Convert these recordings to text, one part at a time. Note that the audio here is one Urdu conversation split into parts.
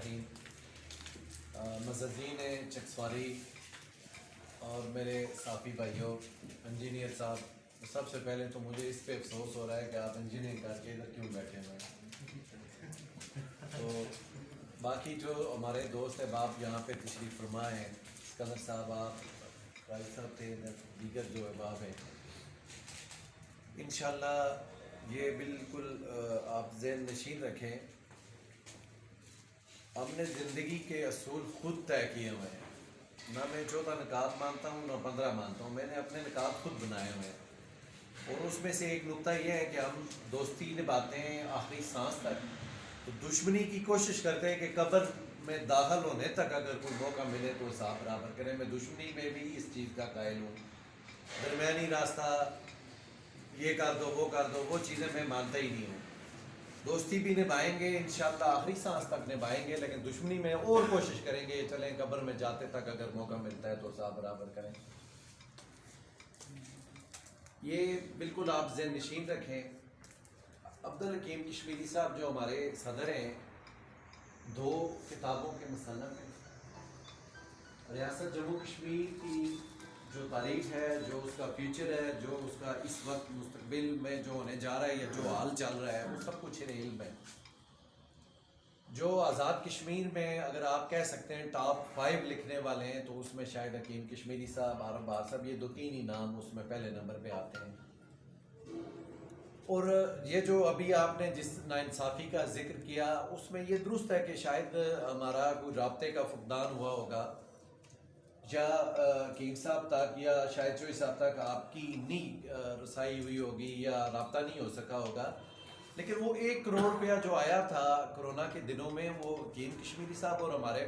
الرحیم. مززین چکسواری اور میرے ساتھی بھائیوں، انجینئر صاحب، سب سے پہلے تو مجھے اس پہ افسوس ہو رہا ہے کہ آپ انجینئرنگ کر کے ادھر کیوں بیٹھے ہوئے ہیں. تو باقی جو ہمارے دوست احباب یہاں پہ تشریف فرما ہیں، اسکندر صاحب، آپ راجد صاحب تھے، دیگر جو احباب ہیں، انشاءاللہ یہ بالکل آپ ذہن نشین رکھیں، ہم نے زندگی کے اصول خود طے کیے ہوئے ہیں. نہ میں 14 نکات مانتا ہوں، نہ 15 مانتا ہوں. میں نے اپنے نکات خود بنائے ہوئے ہیں، اور اس میں سے ایک نقطہ یہ ہے کہ ہم دوستی نبھاتے ہیں آخری سانس تک. تو دشمنی کی کوشش کرتے ہیں کہ قبر میں داخل ہونے تک اگر کوئی موقع ملے تو حساب برابر کریں. میں دشمنی میں بھی اس چیز کا قائل ہوں. درمیانی راستہ یہ کر دو وہ کر دو، وہ چیزیں میں مانتا ہی نہیں ہوں. دوستی بھی نبھائیں گے انشاءاللہ، آخری سانس تک نبھائیں گے، لیکن دشمنی میں اور کوشش کریں گے چلیں قبر میں جاتے تک اگر موقع ملتا ہے تو حساب برابر کریں. یہ بالکل آپ ذہن نشین رکھیں. عبدالحکیم کشمیری صاحب جو ہمارے صدر ہیں، 2 کتابوں کے مصنف ہیں. ریاست جموں کشمیر کی جو تاریخ ہے، جو اس کا فیوچر ہے، جو اس کا اس وقت مستقبل میں جو ہونے جا رہا ہے یا جو حال چل رہا ہے، وہ سب کچھ انہیں علم ہے. جو آزاد کشمیر میں اگر آپ کہہ سکتے ہیں ٹاپ 5 لکھنے والے ہیں تو اس میں شاید حکیم کشمیری صاحب، عارف بہار صاحب، یہ 2-3 ہی نام اس میں پہلے نمبر پہ آتے ہیں. اور یہ جو ابھی آپ نے جس ناانصافی کا ذکر کیا، اس میں یہ درست ہے کہ شاید ہمارا کوئی رابطے کا فقدان ہوا ہوگا، یا حکیم صاحب تک یا شاید چوئی صاحب تک آپ کی نہیں رسائی ہوئی ہوگی یا رابطہ نہیں ہو سکا ہوگا. لیکن وہ 1 کروڑ روپیہ جو آیا تھا کرونا کے دنوں میں، وہ حکیم کشمیری صاحب اور ہمارے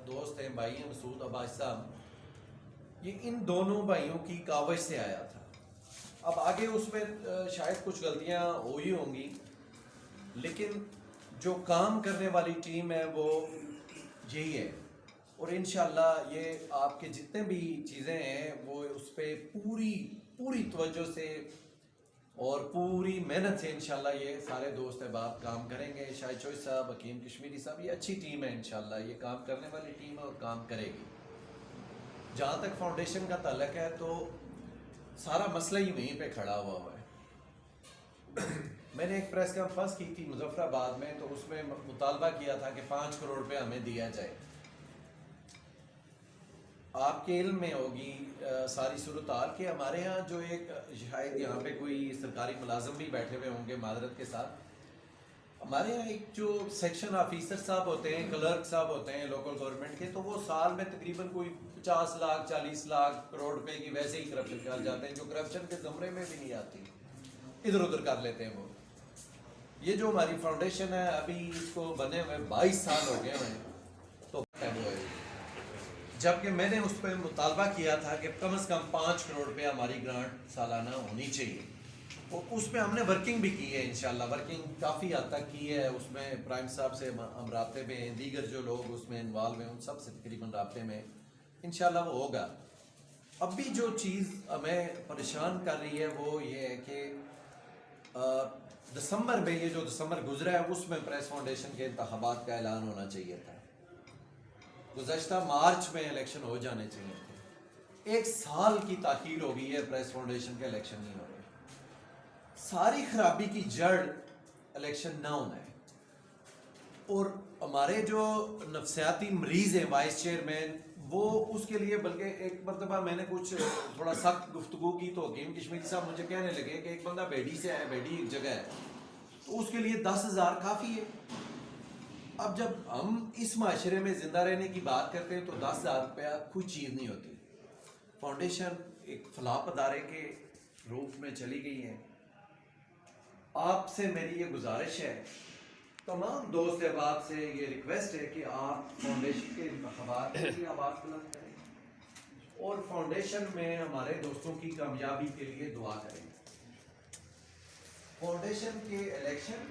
دوست ہیں، بھائی ہیں، مسعود عباس صاحب، یہ ان دونوں بھائیوں کی کاوش سے آیا تھا. اب آگے اس میں شاید کچھ غلطیاں ہوئی ہوں گی، لیکن جو کام کرنے والی ٹیم ہے وہ یہی ہے. اور انشاءاللہ یہ آپ کے جتنے بھی چیزیں ہیں وہ اس پہ پوری توجہ سے اور پوری محنت سے انشاءاللہ یہ سارے دوست احباب کام کریں گے. شاہد چوئی صاحب، حکیم کشمیری صاحب، یہ اچھی ٹیم ہے انشاءاللہ، یہ کام کرنے والی ٹیم ہے اور کام کرے گی. جہاں تک فاؤنڈیشن کا تعلق ہے تو سارا مسئلہ ہی وہیں پہ کھڑا ہوا ہے. میں نے ایک پریس کانفرنس کی تھی مظفر آباد میں، تو اس میں مطالبہ کیا تھا کہ 5 کروڑ روپے ہمیں دیا جائے. آپ کے علم میں ہوگی ساری صورتحال کہ ہمارے ہاں جو ایک، شاید یہاں پہ کوئی سرکاری ملازم بھی بیٹھے ہوئے ہوں گے معذرت کے ساتھ، ہمارے ہاں ایک جو سیکشن آفیسر صاحب ہوتے ہیں، کلرک صاحب ہوتے ہیں لوکل گورنمنٹ کے، تو وہ سال میں تقریباً کوئی 50 لاکھ 40 لاکھ کروڑ روپے کی ویسے ہی کرپشن کر جاتے ہیں، جو کرپشن کے زمرے میں بھی نہیں آتی، ادھر ادھر کر لیتے ہیں وہ. یہ جو ہماری فاؤنڈیشن ہے، ابھی اس کو بنے ہوئے 22 سال ہو گئے ہیں، تو جبکہ میں نے اس پہ مطالبہ کیا تھا کہ کم از کم 5 کروڑ روپے ہماری گرانٹ سالانہ ہونی چاہیے. اور اس پہ ہم نے ورکنگ بھی کی ہے انشاءاللہ، ورکنگ کافی حد تک کی ہے. اس میں پرائم صاحب سے ہم رابطے میں ہیں، دیگر جو لوگ اس میں انوالو ہیں ان سب سے تقریباً رابطے میں، انشاءاللہ وہ ہوگا. اب بھی جو چیز ہمیں پریشان کر رہی ہے وہ یہ ہے کہ دسمبر میں، یہ جو دسمبر گزرا ہے، اس میں پریس فاؤنڈیشن کے انتخابات کا اعلان ہونا چاہیے تھا. گزشتہ مارچ میں الیکشن ہو جانے چاہیے تھے. 1 سال کی تاخیر ہو گئی ہے، پریس فاؤنڈیشن کے الیکشن نہیں ہو رہے. ساری خرابی کی جڑ الیکشن نہ ہونا ہے. اور ہمارے جو نفسیاتی مریض ہیں وائس چیئرمین، وہ اس کے لیے، بلکہ ایک مرتبہ میں نے کچھ تھوڑا سخت گفتگو کی تو حکیم کشمیری صاحب مجھے کہنے لگے کہ ایک بندہ بیڈی سے ہے، بیڈی ایک جگہ ہے، تو اس کے لیے 10,000 کافی ہے. اب جب ہم اس معاشرے میں زندہ رہنے کی بات کرتے ہیں تو 10,000 روپیہ کوئی چیز نہیں ہوتی. فاؤنڈیشن ایک فلاح ادارے کے روپ میں چلی گئی ہے. آپ سے میری یہ گزارش ہے، تمام دوست احباب سے یہ ریکویسٹ ہے کہ آپ فاؤنڈیشن کے انتخابات کے لیے آواز بلند کریں اور فاؤنڈیشن میں ہمارے دوستوں کی کامیابی کے لیے دعا کریں. فاؤنڈیشن کے الیکشن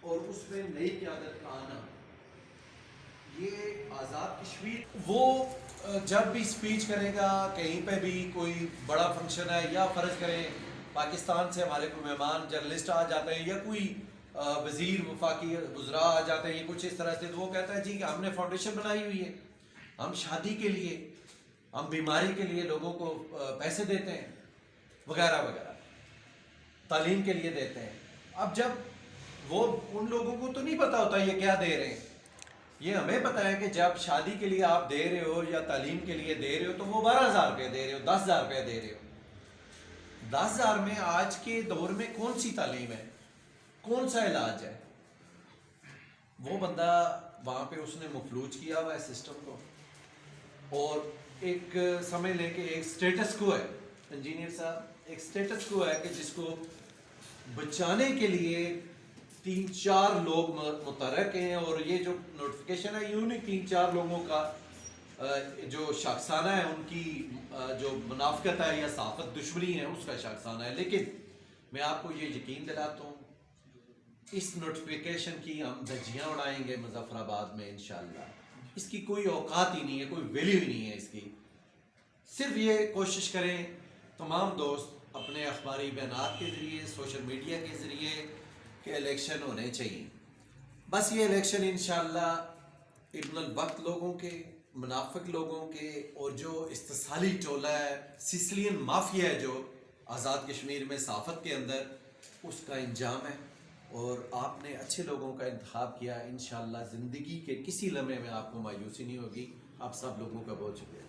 اور اس میں نئی قیادت کا آنا، یہ آزاد کشمیر وہ جب بھی سپیچ کرے گا، کہیں پہ بھی کوئی بڑا فنکشن ہے، یا فرض کریں پاکستان سے ہمارے کوئی مہمان جرنلسٹ آ جاتے ہیں، یا کوئی وزیر وفاقی وزراء آ جاتے ہیں یہ کچھ اس طرح سے، تو وہ کہتا ہے جی ہم نے فاؤنڈیشن بنائی ہوئی ہے، ہم شادی کے لیے، ہم بیماری کے لیے لوگوں کو پیسے دیتے ہیں وغیرہ وغیرہ، تعلیم کے لیے دیتے ہیں. اب جب وہ ان لوگوں کو تو نہیں پتا ہوتا یہ کیا دے رہے ہیں، یہ ہمیں پتا ہے کہ جب شادی کے لیے آپ دے رہے ہو یا تعلیم کے لیے دے رہے ہو تو وہ 12,000 روپے دے رہے ہو، 10,000 روپے دے رہے ہو. 10,000 میں آج کے دور میں کون سی تعلیم ہے، کون سا علاج ہے؟ وہ بندہ وہاں پہ اس نے مفلوج کیا ہوا ہے سسٹم کو، اور ایک سمجھ لیں کہ ایک سٹیٹس کو ہے انجینئر صاحب، ایک سٹیٹس کو ہے کہ جس کو بچانے کے لیے 3-4 لوگ متحرک ہیں. اور یہ جو نوٹیفیکیشن ہے یوں نہیں 3-4 لوگوں کا جو شاخسانہ ہے ان کی جو منافقت ہے یا صحافت دشمنی ہے اس کا شاخسانہ ہے. لیکن میں آپ کو یہ یقین دلاتا ہوں اس نوٹیفیکیشن کی ہم دھجیاں اڑائیں گے مظفر آباد میں انشاءاللہ. اس کی کوئی اوقات ہی نہیں ہے، کوئی ویلیو ہی نہیں ہے اس کی. صرف یہ کوشش کریں تمام دوست اپنے اخباری بیانات کے ذریعے، سوشل میڈیا کے ذریعے کہ الیکشن ہونے چاہیے. بس یہ الیکشن انشاءاللہ ابن الوقت لوگوں کے، منافق لوگوں کے، اور جو استثالی ٹولہ ہے، سسلین مافیا ہے جو آزاد کشمیر میں صحافت کے اندر، اس کا انجام ہے. اور آپ نے اچھے لوگوں کا انتخاب کیا، انشاءاللہ زندگی کے کسی لمحے میں آپ کو مایوسی نہیں ہوگی. آپ سب لوگوں کا بہت شکریہ.